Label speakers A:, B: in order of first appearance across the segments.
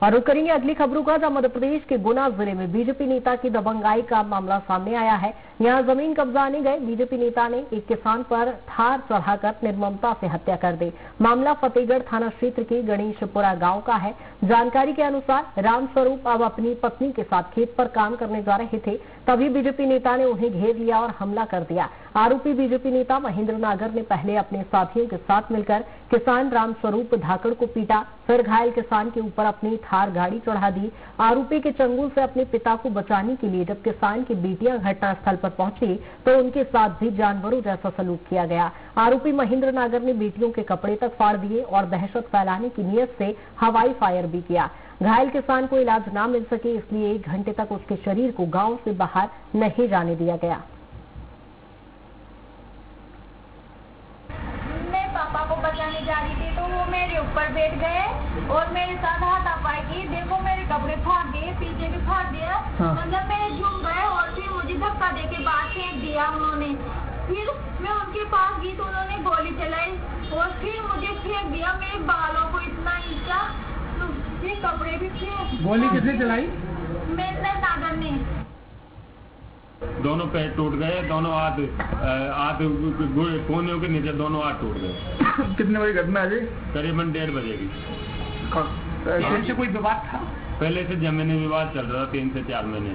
A: और रुक करेंगे अगली खबरों का, जहां मध्य प्रदेश के गुना जिले में बीजेपी नेता की दबंगाई का मामला सामने आया है। यहां जमीन कब्जाने गए बीजेपी नेता ने एक किसान पर थार चढ़ाकर निर्ममता से हत्या कर दी। मामला फतेहगढ़ थाना क्षेत्र के गणेशपुरा गांव का है। जानकारी के अनुसार रामस्वरूप अब अपनी पत्नी के साथ खेत पर काम करने जा रहे थे, तभी बीजेपी नेता ने उन्हें घेर लिया और हमला कर दिया। आरोपी बीजेपी नेता महेंद्र नागर ने पहले अपने साथियों के साथ मिलकर किसान रामस्वरूप धाकड़ को पीटा, फिर घायल किसान के ऊपर अपनी थार गाड़ी चढ़ा दी। आरोपी के चंगुल से अपने पिता को बचाने के लिए जब किसान की बेटियां घटनास्थल पर पहुंची तो उनके साथ भी जानवरों जैसा सलूक किया गया। आरोपी महेंद्र नागर ने बेटियों के कपड़े तक फाड़ दिए और दहशत फैलाने की नीयत से हवाई फायर भी किया। घायल किसान को इलाज न मिल सके, इसलिए 1 घंटे तक उसके शरीर को गांव से बाहर नहीं जाने दिया गया।
B: पापा को बचाने जा रही थी तो वो मेरे ऊपर बैठ गए और मेरे साथ हाथापाई की। देखो मेरे कपड़े फाड़ दिए, पीछे भी फाड़ दिया। मतलब मेरे झूम गए और फिर मुझे धक्का देके बाहर फेंक दिया उन्होंने। फिर मैं उनके पास गई तो उन्होंने गोली चलाई और फिर मुझे फेंक दिया। मेरे बालों को इतना नीचा, फिर कपड़े भी फेंक।
C: गोली किसने चलाई?
B: महेंद्र नागर ने।
D: दोनों पैर टूट गए, दोनों हाथ कोने के नीचे दोनों हाथ टूट गए।
C: कितने बजे घटना है?
D: करीबन 1:30 बजे की।
C: पहले से कोई विवाद था?
D: पहले से जमीनी विवाद चल रहा था 3 से 4 महीने।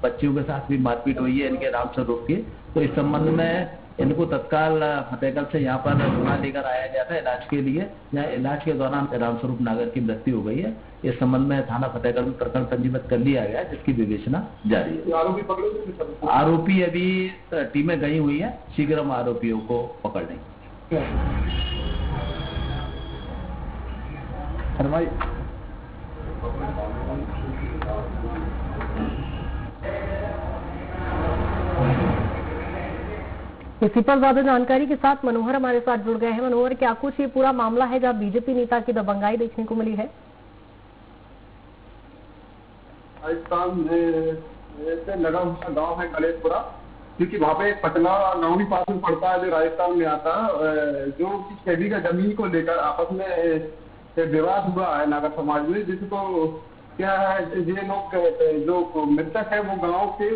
E: बच्चियों के साथ भी मारपीट हुई है इनके रामस्वरूप की, तो इस संबंध में इनको तत्काल फतेहगढ़ से यहाँ पर गुना लेकर आया गया था इलाज के लिए। यहाँ इलाज के दौरान रामस्वरूप नागर की मृत्यु हो गई है। इस संबंध में थाना फतेहगढ़ में प्रकरण पंजीबद्ध कर लिया गया है, जिसकी विवेचना जारी है।
C: आरोपी पकड़े?
E: आरोपी अभी टीमें गई हुई है, शीघ्र हम आरोपियों को पकड़ लेंगे।
A: इसी पर ज्यादा जानकारी के साथ मनोहर हमारे साथ जुड़ गए हैं। मनोहर, क्या कुछ ये पूरा मामला है जहां बीजेपी नेता की दबंगाई देखने को मिली है?
F: राजस्थान से लगा हुआ गांव है गणेशपुरा, क्योंकि वहाँ पे पटना गांव भी पास में पड़ता है जो राजस्थान में आता है। जो खेती का जमीन को लेकर आपस में विवाद हुआ है नागर समाज में, जिसको क्या है ये लोग जो मृतक है वो गांव के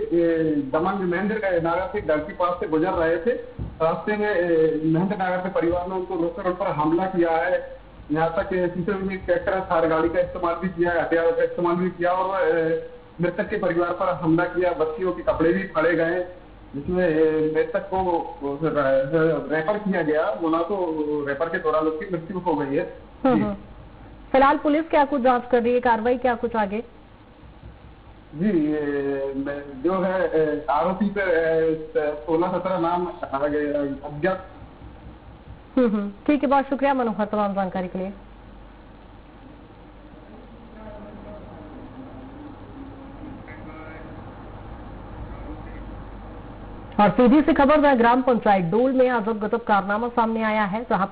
F: दमंग महेंद्र नागर के घर के पास से गुजर रहे थे। रास्ते में महेंद्र नागर के परिवार ने उनको रोककर उन पर हमला किया है। यहाँ तक ट्रैक्टर थार गाड़ी का इस्तेमाल भी किया है, हथियारों का इस्तेमाल भी किया और मृतक के परिवार पर हमला किया। बच्चियों के कपड़े भी फाड़े गए, जिसमें मृतक को रेफर किया गया। गुना तो रेफर के दौरान उसकी मृत्यु हो गई है।
A: फिलहाल पुलिस क्या कुछ जांच कर रही है, कार्रवाई क्या कुछ आगे?
F: जी, जो है आरोपी पे 16-17 नाम अज्ञात।
A: ठीक है, बहुत शुक्रिया मनोहर तमाम जानकारी के लिए। और सीधी सी खबर, ग्राम पंचायत डोल में अजब गजब कारनामा सामने आया है, जहां